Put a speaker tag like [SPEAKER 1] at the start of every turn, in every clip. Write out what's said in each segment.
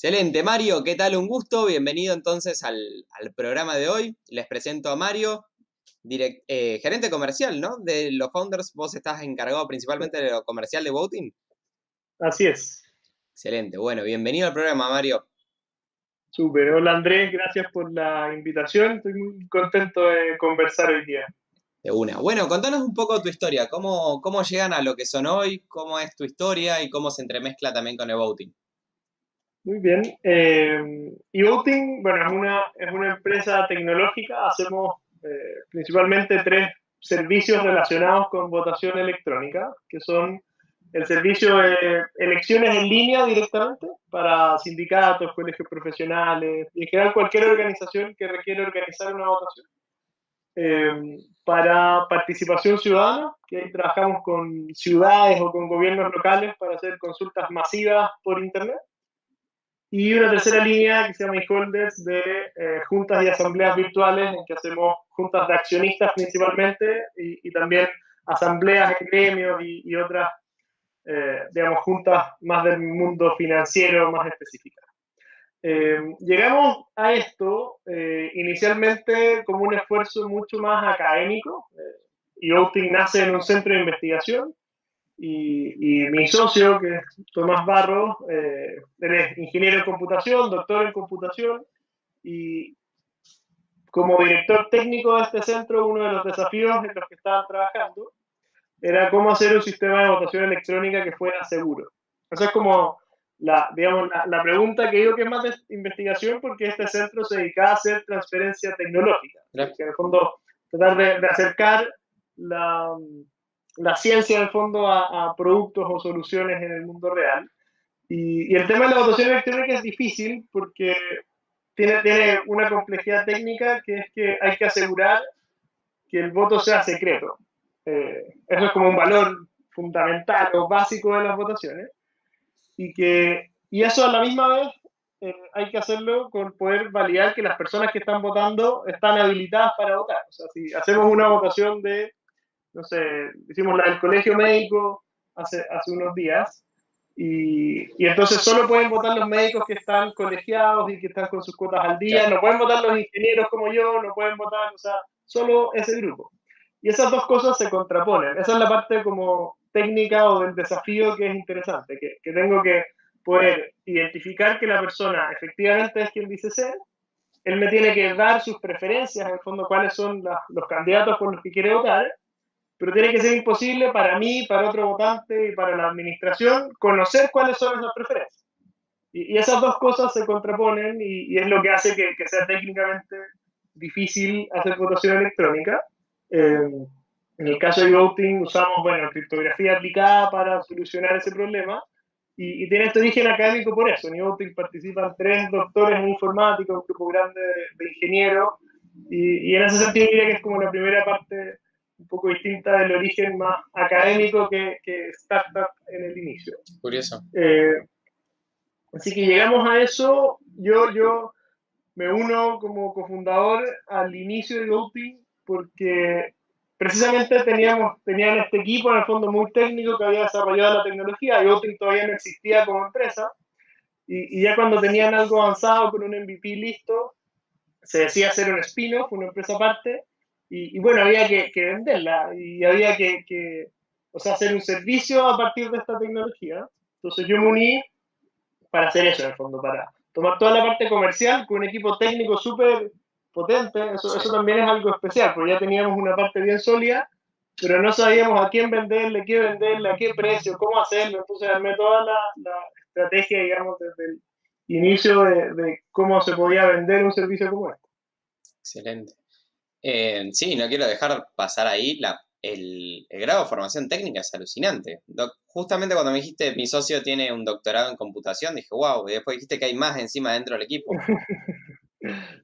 [SPEAKER 1] Excelente, Mario, ¿qué tal? Un gusto. Bienvenido entonces al programa de hoy. Les presento a Mario, gerente comercial, ¿no? De los founders, vos estás encargado principalmente de lo comercial de Voting.
[SPEAKER 2] Así es.
[SPEAKER 1] Excelente, bueno, bienvenido al programa, Mario.
[SPEAKER 2] Súper. Hola Andrés, gracias por la invitación. Estoy muy contento de conversar hoy día.
[SPEAKER 1] De una. Bueno, contanos un poco tu historia. ¿Cómo llegan a lo que son hoy? ¿Cómo es tu historia? Y cómo se entremezcla también con el Voting.
[SPEAKER 2] Muy bien. eVoting, bueno, es una empresa tecnológica. Hacemos principalmente tres servicios relacionados con votación electrónica, que son el servicio de elecciones en línea directamente para sindicatos, colegios profesionales y en general cualquier organización que requiere organizar una votación. Para participación ciudadana, que ahí trabajamos con ciudades o con gobiernos locales para hacer consultas masivas por Internet. Y una tercera línea que se llama e-holders de juntas y asambleas virtuales, en que hacemos juntas de accionistas principalmente y también asambleas en gremios y otras, digamos, juntas más del mundo financiero más específicas. Llegamos a esto inicialmente como un esfuerzo mucho más académico. eVoting nace en un centro de investigación y mi socio, que es Tomás Barros, él es ingeniero en computación, doctor en computación, y como director técnico de este centro, uno de los desafíos en los que estaban trabajando era cómo hacer un sistema de votación electrónica que fuera seguro. Esa es como digamos, la pregunta que digo que es más de investigación, porque este centro se dedicaba a hacer transferencia tecnológica, que en el fondo tratar de acercar la ciencia en el fondo a productos o soluciones en el mundo real. Y el tema de la votación electrónica es difícil porque tiene una complejidad técnica, que es que hay que asegurar que el voto sea secreto. Eso es como un valor fundamental o básico de las votaciones. Y eso a la misma vez hay que hacerlo con poder validar que las personas que están votando están habilitadas para votar. O sea, si hacemos una votación de, no sé, hicimos la del colegio médico hace unos días, y entonces solo pueden votar los médicos que están colegiados y que están con sus cuotas al día, no pueden votar los ingenieros como yo, no pueden votar, o sea, solo ese grupo. Y esas dos cosas se contraponen. Esa es la parte como técnica o del desafío que es interesante, que tengo que poder identificar que la persona efectivamente es quien dice ser. Él me tiene que dar sus preferencias, en el fondo, cuáles son los candidatos por los que quiere votar, pero tiene que ser imposible para mí, para otro votante y para la administración conocer cuáles son esas preferencias. Y esas dos cosas se contraponen y es lo que hace que sea técnicamente difícil hacer votación electrónica. En el caso de voting usamos, bueno, criptografía aplicada para solucionar ese problema y tiene este origen académico por eso. En voting participan 3 doctores en informática, un grupo grande de ingenieros y en ese sentido diría que es como la primera parte un poco distinta del origen más académico que startup en el inicio.
[SPEAKER 1] Curioso.
[SPEAKER 2] Así que llegamos a eso. Yo me uno como cofundador al inicio de Voting porque precisamente tenían este equipo en el fondo muy técnico que había desarrollado la tecnología y Voting todavía no existía como empresa. Y ya cuando tenían algo avanzado con un MVP listo, se decía hacer un spin-off, una empresa aparte, y bueno, había que venderla y había o sea, hacer un servicio a partir de esta tecnología. Entonces yo me uní para hacer eso, en el fondo, para tomar toda la parte comercial con un equipo técnico súper potente. Eso también es algo especial, porque ya teníamos una parte bien sólida, pero no sabíamos a quién venderle, a qué precio, cómo hacerlo. Entonces armé toda la estrategia, digamos, desde el inicio de cómo se podía vender un servicio como este.
[SPEAKER 1] Excelente. Sí, no quiero dejar pasar ahí el grado de formación técnica es alucinante. Justamente cuando me dijiste mi socio tiene un doctorado en computación, dije, wow, y después dijiste que hay más encima dentro del equipo.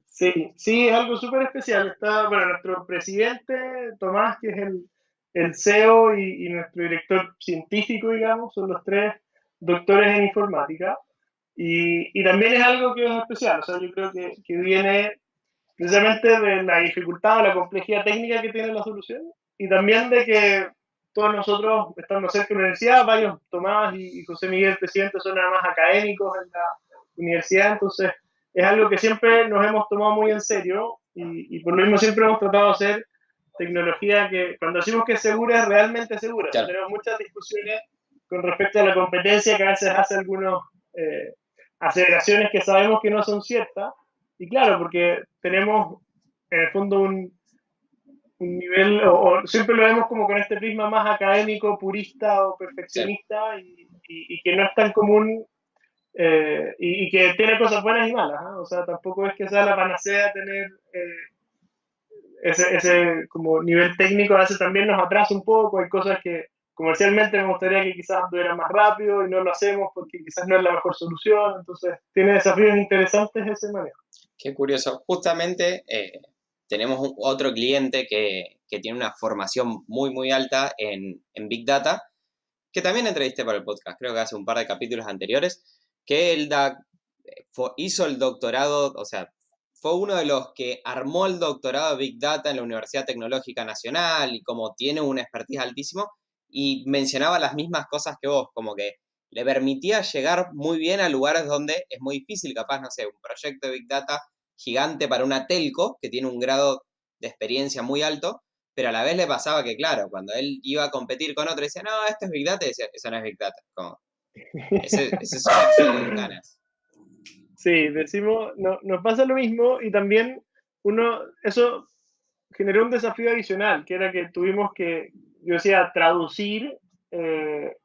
[SPEAKER 2] Sí, sí, es algo súper especial. Está, bueno, nuestro presidente, Tomás, que es el CEO y nuestro director científico, digamos, son los 3 doctores en informática. Y también es algo que es especial, o sea, yo creo que viene precisamente de la dificultad o la complejidad técnica que tiene la solución y también de que todos nosotros, estando cerca de la universidad, varios, Tomás y José Miguel, presidente, son nada más académicos universidad, entonces es algo que siempre nos hemos tomado muy en serio y por lo mismo siempre hemos tratado de hacer tecnología que cuando decimos que es segura es realmente segura.
[SPEAKER 1] Claro.
[SPEAKER 2] Tenemos muchas discusiones con respecto a la competencia que a veces hace algunos aceleraciones que sabemos que no son ciertas. Y claro, porque tenemos en el fondo un nivel, o siempre lo vemos como con este prisma más académico, purista o perfeccionista, y que no es tan común, y que tiene cosas buenas y malas, ¿eh? O sea, tampoco es que sea la panacea tener ese como nivel técnico, a veces también nos atrasa un poco, hay cosas que comercialmente me gustaría que quizás anduvieran más rápido y no lo hacemos porque quizás no es la mejor solución, entonces tiene desafíos interesantes ese manejo.
[SPEAKER 1] Qué curioso. Justamente tenemos otro cliente que tiene una formación muy alta en Big Data, que también entrevisté para el podcast, creo que hace un par de capítulos anteriores, que él hizo el doctorado, o sea, fue uno de los que armó el doctorado de Big Data en la Universidad Tecnológica Nacional y como tiene un expertise altísimo, y mencionaba las mismas cosas que vos, como que le permitía llegar muy bien a lugares donde es muy difícil, capaz, no sé, un proyecto de Big Data gigante para una telco que tiene un grado de experiencia muy alto, pero a la vez le pasaba que, claro, cuando él iba a competir con otro, decía, no, esto es Big Data, y decía, eso no es Big Data. Como, ese es un Excel con ganas.
[SPEAKER 2] Sí, decimos, no, nos pasa lo mismo y también eso generó un desafío adicional, que era que tuvimos que, yo decía, traducir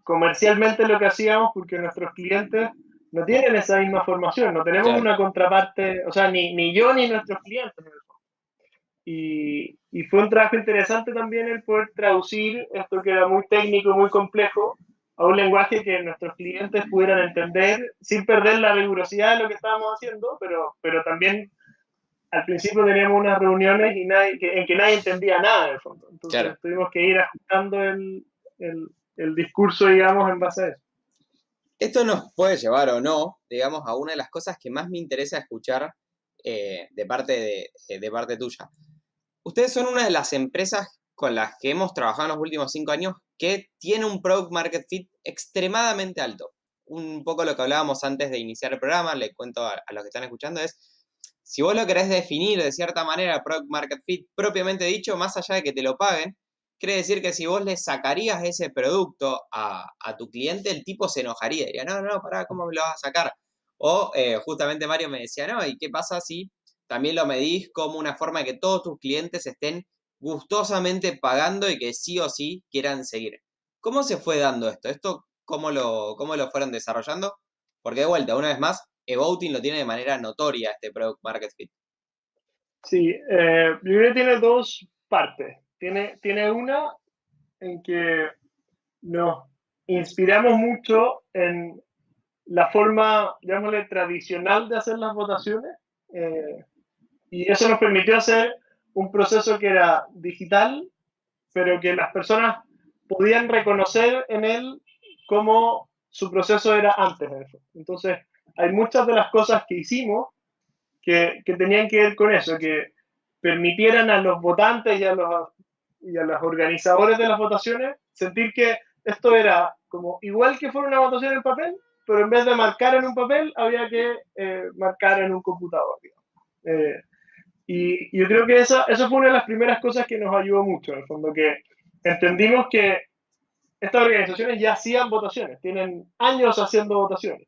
[SPEAKER 2] comercialmente lo que hacíamos porque nuestros clientes no tienen esa misma formación, no tenemos
[SPEAKER 1] Claro.
[SPEAKER 2] una contraparte, o sea, ni yo ni nuestros clientes. Y fue un trabajo interesante también el poder traducir esto que era muy técnico, muy complejo, a un lenguaje que nuestros clientes pudieran entender sin perder la rigurosidad de lo que estábamos haciendo, pero también al principio teníamos unas reuniones y en que nadie entendía nada en el fondo. Entonces
[SPEAKER 1] Claro.
[SPEAKER 2] tuvimos que ir ajustando el discurso, digamos, en base a eso.
[SPEAKER 1] Esto nos puede llevar o no, digamos, a una de las cosas que más me interesa escuchar de parte tuya. Ustedes son una de las empresas con las que hemos trabajado en los últimos 5 años que tiene un product market fit extremadamente alto. Un poco lo que hablábamos antes de iniciar el programa, le cuento a los que están escuchando, es si vos lo querés definir de cierta manera, product market fit propiamente dicho, más allá de que te lo paguen, quiere decir que si vos le sacarías ese producto a tu cliente, el tipo se enojaría, diría, no, pará, ¿cómo me lo vas a sacar? O justamente Mario me decía, no, ¿y qué pasa si también lo medís como una forma de que todos tus clientes estén gustosamente pagando y que sí o sí quieran seguir? ¿Cómo se fue dando esto? ¿Esto cómo lo fueron desarrollando? Porque de vuelta, una vez más, eVoting lo tiene de manera notoria este Product Market Fit.
[SPEAKER 2] Sí, yo creo que tiene dos partes. Tiene una en que nos inspiramos mucho en la forma, llamémosle, tradicional de hacer las votaciones. Y eso nos permitió hacer un proceso que era digital, pero que las personas podían reconocer en él cómo su proceso era antes de eso. Entonces, hay muchas de las cosas que hicimos que tenían que ver con eso, que permitieran a los votantes y a los organizadores de las votaciones sentir que esto era como igual que fuera una votación en papel, pero en vez de marcar en un papel, había que marcar en un computador. Y yo creo que eso fue una de las primeras cosas que nos ayudó mucho, en el fondo, que entendimos que estas organizaciones ya hacían votaciones, tienen años haciendo votaciones.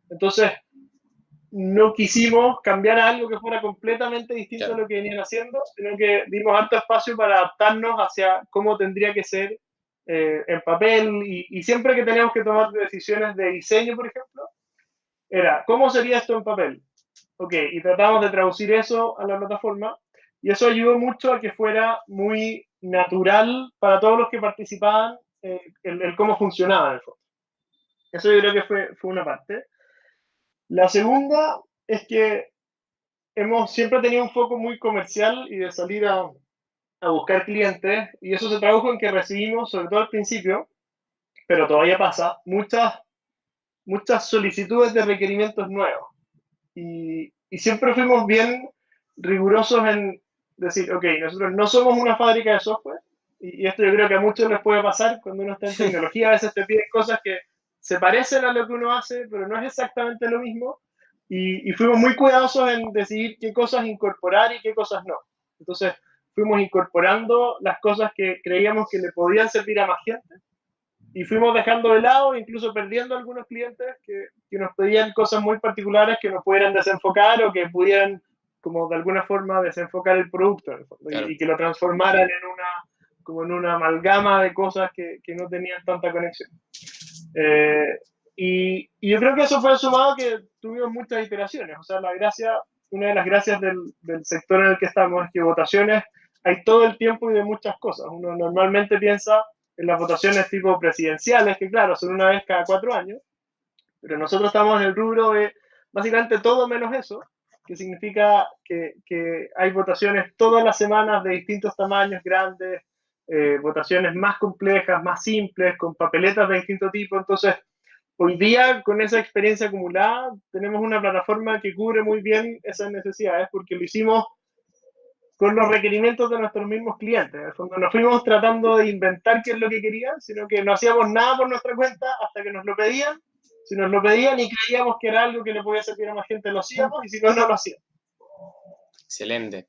[SPEAKER 2] Entonces, no quisimos cambiar a algo que fuera completamente distinto a lo que venían haciendo, sino que dimos alto espacio para adaptarnos hacia cómo tendría que ser en papel y siempre que teníamos que tomar decisiones de diseño, por ejemplo, era, ¿cómo sería esto en papel? Ok, y tratamos de traducir eso a la plataforma y eso ayudó mucho a que fuera muy natural para todos los que participaban el cómo funcionaba en el fondo. Eso yo creo que fue una parte. La segunda es que hemos siempre tenido un foco muy comercial y de salir a buscar clientes y eso se tradujo en que recibimos, sobre todo al principio, pero todavía pasa, muchas solicitudes de requerimientos nuevos. Y siempre fuimos bien rigurosos en decir, ok, nosotros no somos una fábrica de software, y esto yo creo que a muchos les puede pasar cuando uno está en tecnología, a veces te piden cosas que se parecen a lo que uno hace, pero no es exactamente lo mismo. Y fuimos muy cuidadosos en decidir qué cosas incorporar y qué cosas no. Entonces, fuimos incorporando las cosas que creíamos que le podían servir a más gente y fuimos dejando de lado, incluso perdiendo algunos clientes que nos pedían cosas muy particulares que nos pudieran desenfocar o que pudieran, como de alguna forma, desenfocar el producto en el fondo,
[SPEAKER 1] Claro.
[SPEAKER 2] y que lo transformaran en una, como en una amalgama de cosas que no tenían tanta conexión. Y yo creo que eso fue sumado que tuvimos muchas iteraciones. O sea, una de las gracias del sector en el que estamos es que votaciones hay todo el tiempo y de muchas cosas. Uno normalmente piensa en las votaciones tipo presidenciales, que claro, son una vez cada 4 años, pero nosotros estamos en el rubro de básicamente todo menos eso, que significa que hay votaciones todas las semanas de distintos tamaños, grandes, votaciones más complejas, más simples, con papeletas de distinto tipo. Entonces, hoy día, con esa experiencia acumulada, tenemos una plataforma que cubre muy bien esas necesidades, porque lo hicimos con los requerimientos de nuestros mismos clientes. En el fondo, no fuimos tratando de inventar qué es lo que querían, sino que no hacíamos nada por nuestra cuenta hasta que nos lo pedían. Si nos lo pedían y creíamos que era algo que le podía servir a más gente, lo hacíamos, y si no, no lo hacíamos.
[SPEAKER 1] Excelente.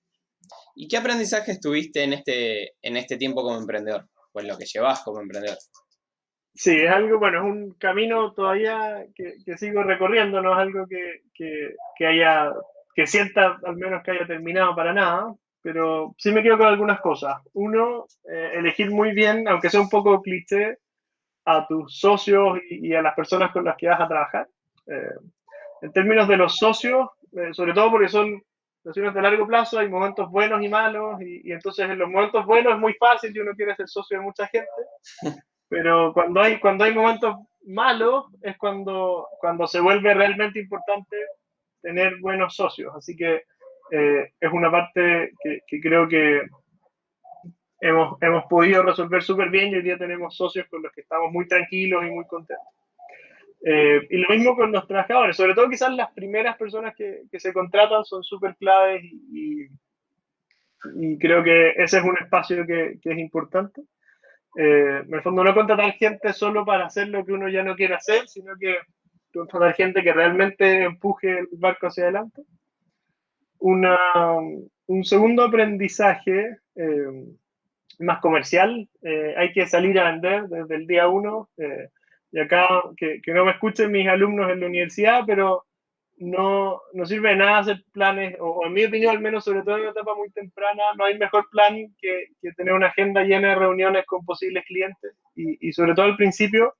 [SPEAKER 1] ¿Y qué aprendizajes tuviste en este tiempo como emprendedor? O en lo que llevas como emprendedor.
[SPEAKER 2] Sí, es algo, bueno, es un camino todavía que sigo recorriendo, no es algo que sienta al menos que haya terminado para nada, pero sí me quedo con algunas cosas. Uno, elegir muy bien, aunque sea un poco cliché, a tus socios y a las personas con las que vas a trabajar. Eh, en términos de los socios, sobre todo porque son relaciones de largo plazo, hay momentos buenos y malos, y entonces en los momentos buenos es muy fácil y uno quiere ser socio de mucha gente, pero cuando hay momentos malos es cuando se vuelve realmente importante tener buenos socios. Así que es una parte que creo que hemos podido resolver súper bien, y hoy día tenemos socios con los que estamos muy tranquilos y muy contentos. Y lo mismo con los trabajadores, sobre todo quizás las primeras personas que se contratan son súper claves, y creo que ese es un espacio que es importante. En el fondo, no contratar gente solo para hacer lo que uno ya no quiere hacer, sino que contratar gente que realmente empuje el barco hacia adelante. Una, un segundo aprendizaje más comercial, hay que salir a vender desde el día uno. Y acá, que no me escuchen mis alumnos en la universidad, pero no sirve de nada hacer planes, o en mi opinión, al menos, sobre todo en una etapa muy temprana, no hay mejor plan que tener una agenda llena de reuniones con posibles clientes. Y sobre todo al principio,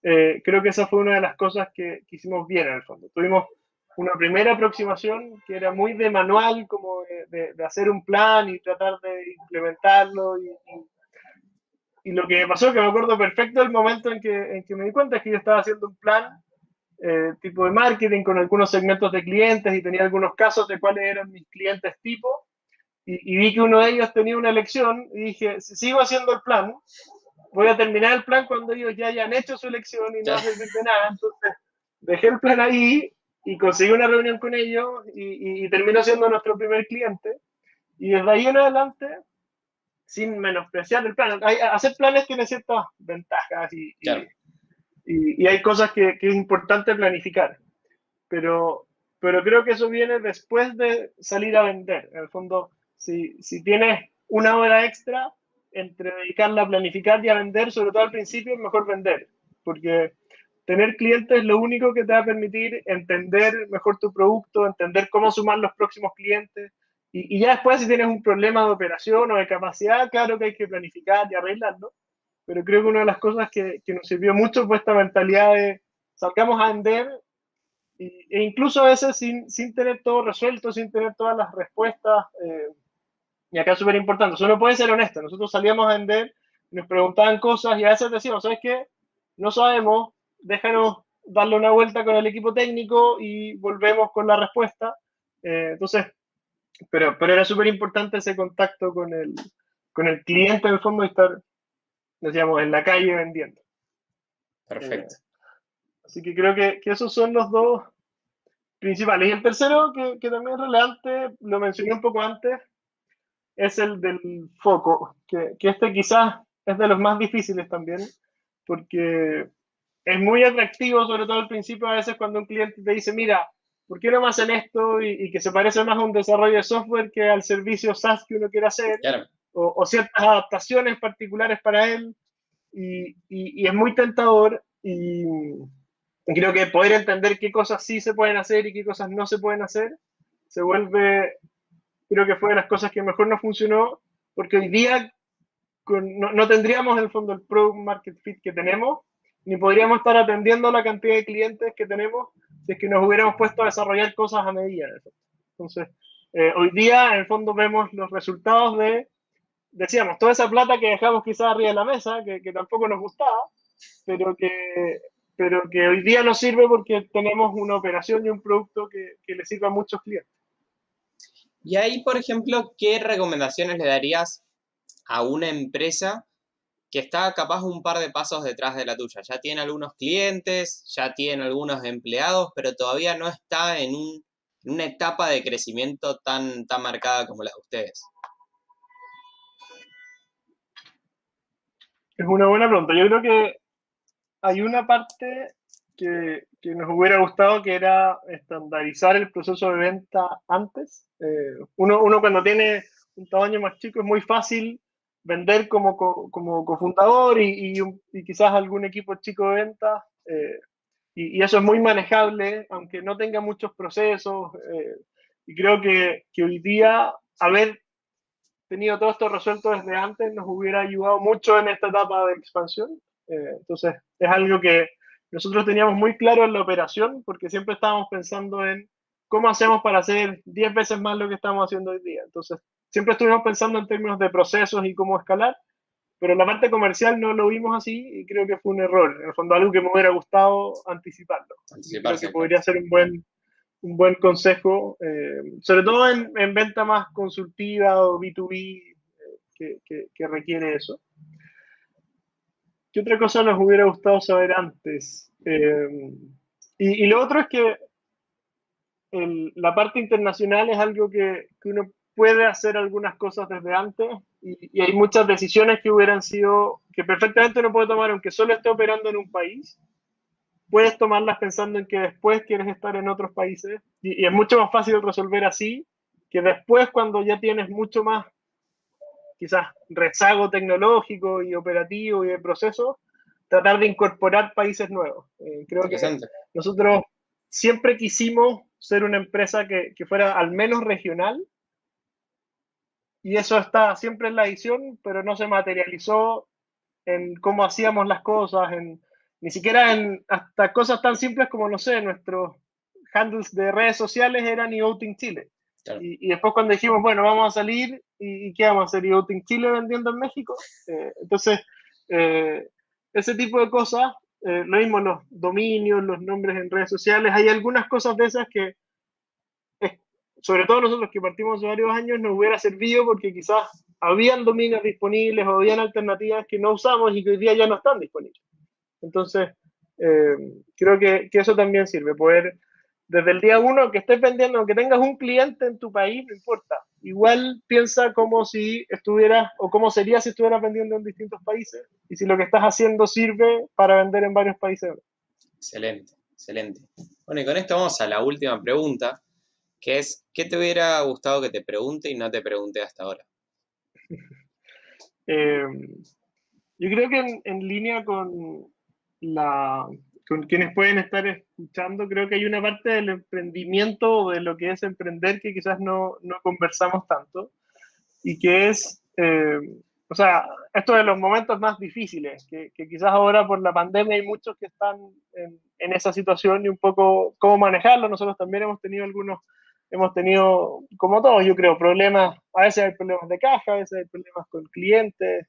[SPEAKER 2] creo que esa fue una de las cosas que hicimos bien en el fondo. Tuvimos una primera aproximación que era muy de manual, como de hacer un plan y tratar de implementarlo. Y lo que me pasó, que me acuerdo perfecto del momento en que me di cuenta, es que yo estaba haciendo un plan tipo de marketing con algunos segmentos de clientes, y tenía algunos casos de cuáles eran mis clientes tipo, y vi que uno de ellos tenía una elección, y dije, si sigo haciendo el plan, voy a terminar el plan cuando ellos ya hayan hecho su elección y no va a servir de nada. Entonces, dejé el plan ahí y conseguí una reunión con ellos, y terminó siendo nuestro primer cliente. Y desde ahí en adelante, sin menospreciar el plan, hacer planes tiene ciertas ventajas,
[SPEAKER 1] Claro.
[SPEAKER 2] y hay cosas que es importante planificar. Pero creo que eso viene después de salir a vender. En el fondo, si tienes una hora extra entre dedicarla a planificar y a vender, sobre todo al principio, es mejor vender, porque tener clientes es lo único que te va a permitir entender mejor tu producto, entender cómo sumar los próximos clientes, y ya después, si tienes un problema de operación o de capacidad, claro que hay que planificar y arreglarlo, pero creo que una de las cosas que nos sirvió mucho fue esta mentalidad de salgamos a vender, e incluso a veces sin tener todo resuelto, sin tener todas las respuestas. Y acá es súper importante, uno puede ser honesto. Nosotros salíamos a vender, nos preguntaban cosas y a veces decíamos, ¿sabes qué? No sabemos, déjanos darle una vuelta con el equipo técnico y volvemos con la respuesta. Entonces, pero era súper importante ese contacto con el cliente en el fondo, y estar, decíamos, en la calle vendiendo.
[SPEAKER 1] Perfecto.
[SPEAKER 2] Así que creo que esos son los dos principales. Y el tercero, que también es relevante, lo mencioné un poco antes, es el del foco, que este quizás es de los más difíciles también, porque es muy atractivo, sobre todo al principio, a veces cuando un cliente te dice, mira, ¿por qué no me hacen esto? Y que se parece más a un desarrollo de software que al servicio SaaS que uno quiere hacer,
[SPEAKER 1] Claro.
[SPEAKER 2] o ciertas adaptaciones particulares para él, y es muy tentador, y creo que poder entender qué cosas sí se pueden hacer y qué cosas no se pueden hacer, se vuelve, creo que fue de las cosas que mejor nos funcionó, porque hoy día no tendríamos en el fondo el product market fit que tenemos, ni podríamos estar atendiendo la cantidad de clientes que tenemos si es que nos hubiéramos puesto a desarrollar cosas a medida. Entonces, hoy día en el fondo vemos los resultados de, decíamos, toda esa plata que dejamos quizás arriba de la mesa, que tampoco nos gustaba, pero que, pero que hoy día nos sirve porque tenemos una operación y un producto que le sirve a muchos clientes.
[SPEAKER 1] Y ahí, por ejemplo, ¿qué recomendaciones le darías a una empresa que está capaz un par de pasos detrás de la tuya? Ya tiene algunos clientes, ya tiene algunos empleados, pero todavía no está en una etapa de crecimiento tan marcada como la de ustedes.
[SPEAKER 2] Es una buena pregunta. Yo creo que hay una parte que nos hubiera gustado que era estandarizar el proceso de venta antes. Uno cuando tiene un tamaño más chico es muy fácil vender como cofundador y quizás algún equipo chico de venta. Y eso es muy manejable, aunque no tenga muchos procesos. Y creo que hoy día haber tenido todo esto resuelto desde antes nos hubiera ayudado mucho en esta etapa de expansión. Entonces, es algo que nosotros teníamos muy claro en la operación, porque siempre estábamos pensando en cómo hacemos para hacer 10 veces más lo que estamos haciendo hoy día. Entonces, siempre estuvimos pensando en términos de procesos y cómo escalar, pero en la parte comercial no lo vimos así y creo que fue un error. En el fondo, algo que me hubiera gustado anticiparlo. Y creo que
[SPEAKER 1] Anticiparse, claro.
[SPEAKER 2] podría ser un buen consejo, sobre todo en venta más consultiva o B2B que requiere eso. ¿Qué otra cosa nos hubiera gustado saber antes? Y lo otro es que la parte internacional es algo que uno puede hacer algunas cosas desde antes y hay muchas decisiones que hubieran sido, que perfectamente uno puede tomar aunque solo esté operando en un país, puedes tomarlas pensando en que después quieres estar en otros países y es mucho más fácil resolver así que después cuando ya tienes mucho más quizás rezago tecnológico y operativo y de procesos, tratar de incorporar países nuevos. Creo que
[SPEAKER 1] Interesante.
[SPEAKER 2] nosotros siempre quisimos ser una empresa que fuera al menos regional y eso está siempre en la edición, pero no se materializó en cómo hacíamos las cosas, ni siquiera en hasta cosas tan simples como, no sé, nuestros handles de redes sociales eran eVoting Chile.
[SPEAKER 1] Claro.
[SPEAKER 2] Y después cuando dijimos, bueno, vamos a salir y ¿qué vamos a hacer? eVoting Chile vendiendo en México. Entonces, eh, ese tipo de cosas, lo mismo los dominios, los nombres en redes sociales, hay algunas cosas de esas que sobre todo nosotros que partimos hace varios años, nos hubiera servido porque quizás habían dominios disponibles o habían alternativas que no usamos y que hoy día ya no están disponibles. Entonces, eh, creo que eso también sirve, poder desde el día uno que estés vendiendo, aunque tengas un cliente en tu país, no importa. Igual piensa como si estuvieras o cómo sería si estuvieras vendiendo en distintos países y si lo que estás haciendo sirve para vender en varios países.
[SPEAKER 1] Excelente, excelente. Bueno, y con esto vamos a la última pregunta, que es, ¿qué te hubiera gustado que te pregunte y no te pregunté hasta ahora?
[SPEAKER 2] Eh, yo creo que en línea la, con quienes pueden estar escuchando, creo que hay una parte del emprendimiento o de lo que es emprender que quizás no conversamos tanto y que es, o sea, esto de los momentos más difíciles, que quizás ahora por la pandemia hay muchos que están en esa situación y un poco cómo manejarlo. Nosotros también hemos tenido, como todos, yo creo, problemas, a veces hay problemas de caja, a veces hay problemas con clientes,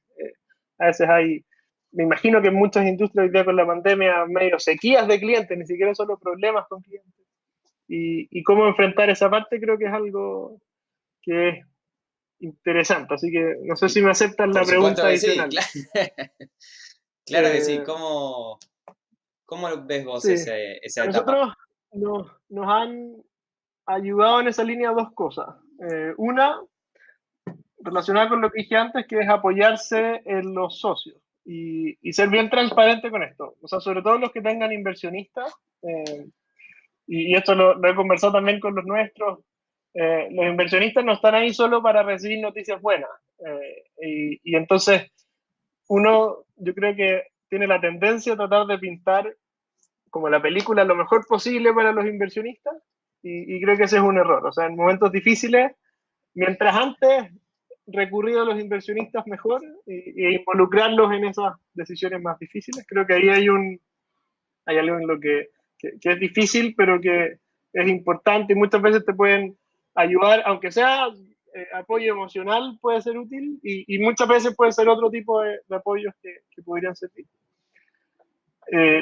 [SPEAKER 2] a veces hay, me imagino que en muchas industrias hoy día con la pandemia, medio sequías de clientes, ni siquiera solo problemas con clientes. Y cómo enfrentar esa parte creo que es algo que es interesante. Así que no sé si me aceptan
[SPEAKER 1] Por
[SPEAKER 2] la
[SPEAKER 1] supuesto
[SPEAKER 2] pregunta
[SPEAKER 1] que sí,
[SPEAKER 2] adicional.
[SPEAKER 1] claro, claro que sí.
[SPEAKER 2] Eh,
[SPEAKER 1] ¿Cómo ves vos
[SPEAKER 2] sí,
[SPEAKER 1] esa
[SPEAKER 2] a
[SPEAKER 1] etapa?
[SPEAKER 2] nosotros nos han ayudado en esa línea dos cosas. Una, relacionada con lo que dije antes, que es apoyarse en los socios. y ser bien transparente con esto. O sea, sobre todo los que tengan inversionistas, y esto lo he conversado también con los nuestros, los inversionistas no están ahí solo para recibir noticias buenas. Y entonces uno, yo creo que tiene la tendencia a tratar de pintar como la película lo mejor posible para los inversionistas, y creo que ese es un error. O sea, en momentos difíciles, mientras antes recurrir a los inversionistas mejor e involucrarlos en esas decisiones más difíciles, creo que ahí hay algo en lo que es difícil, pero que es importante y muchas veces te pueden ayudar, aunque sea apoyo emocional puede ser útil y muchas veces puede ser otro tipo de apoyos que podrían servir.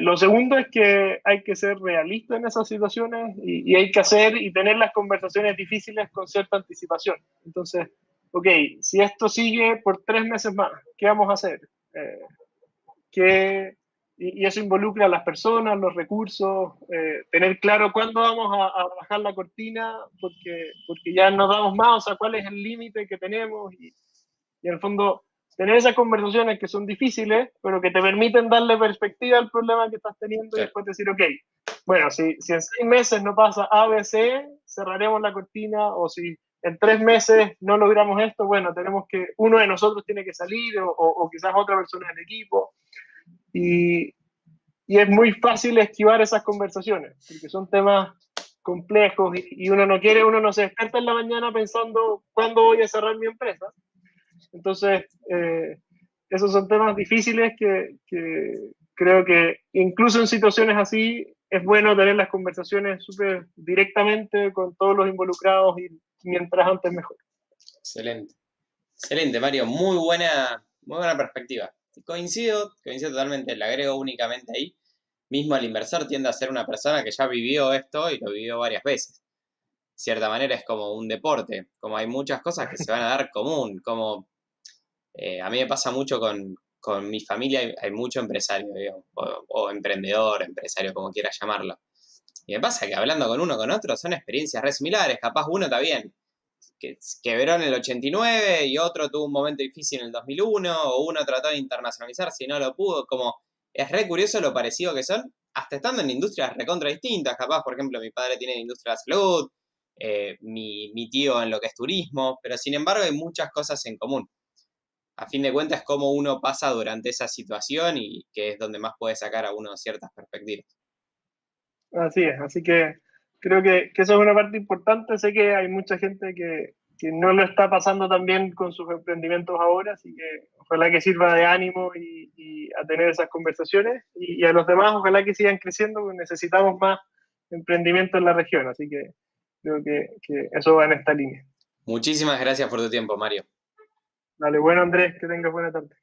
[SPEAKER 2] Lo segundo es que hay que ser realista en esas situaciones y hay que hacer y tener las conversaciones difíciles con cierta anticipación. Entonces, ok, si esto sigue por 3 meses más, ¿qué vamos a hacer? Y eso involucra a las personas, los recursos, tener claro cuándo vamos a bajar la cortina, porque ya no damos más, o sea, cuál es el límite que tenemos y en el fondo tener esas conversaciones que son difíciles, pero que te permiten darle perspectiva al problema que estás teniendo y
[SPEAKER 1] Claro.
[SPEAKER 2] después decir, ok, bueno, si en 6 meses no pasa A, B, C, cerraremos la cortina, o si en 3 meses no logramos esto, bueno, tenemos que, uno de nosotros tiene que salir o quizás otra persona del equipo. Y, y es muy fácil esquivar esas conversaciones, porque son temas complejos y uno no quiere, uno no se despierta en la mañana pensando cuándo voy a cerrar mi empresa. Entonces, esos son temas difíciles que creo que incluso en situaciones así es bueno tener las conversaciones súper directamente con todos los involucrados y mientras antes mejor.
[SPEAKER 1] Excelente. Excelente, Mario. Muy buena perspectiva. Coincido totalmente, le agrego únicamente ahí. Mismo el inversor tiende a ser una persona que ya vivió esto y lo vivió varias veces. De cierta manera es como un deporte, como hay muchas cosas que se van a dar común, como a mí me pasa mucho con mi familia, hay mucho empresario, digamos, o emprendedor, empresario, como quieras llamarlo. Y me pasa que hablando con uno con otro son experiencias re similares, capaz uno está bien, que quebró en el 89 y otro tuvo un momento difícil en el 2001, o uno trató de internacionalizar si no lo pudo, como es re curioso lo parecido que son, hasta estando en industrias recontra distintas, capaz, por ejemplo, mi padre tiene industria de la salud, mi tío en lo que es turismo, pero sin embargo hay muchas cosas en común. A fin de cuentas, cómo uno pasa durante esa situación y que es donde más puede sacar a uno ciertas perspectivas.
[SPEAKER 2] Así es, así que creo que eso es una parte importante. Sé que hay mucha gente que no lo está pasando tan bien con sus emprendimientos ahora, así que ojalá que sirva de ánimo y a tener esas conversaciones. Y a los demás, ojalá que sigan creciendo, porque necesitamos más emprendimiento en la región, así que creo que eso va en esta línea.
[SPEAKER 1] Muchísimas gracias por tu tiempo, Mario.
[SPEAKER 2] Dale, bueno Andrés, que tengas buena tarde.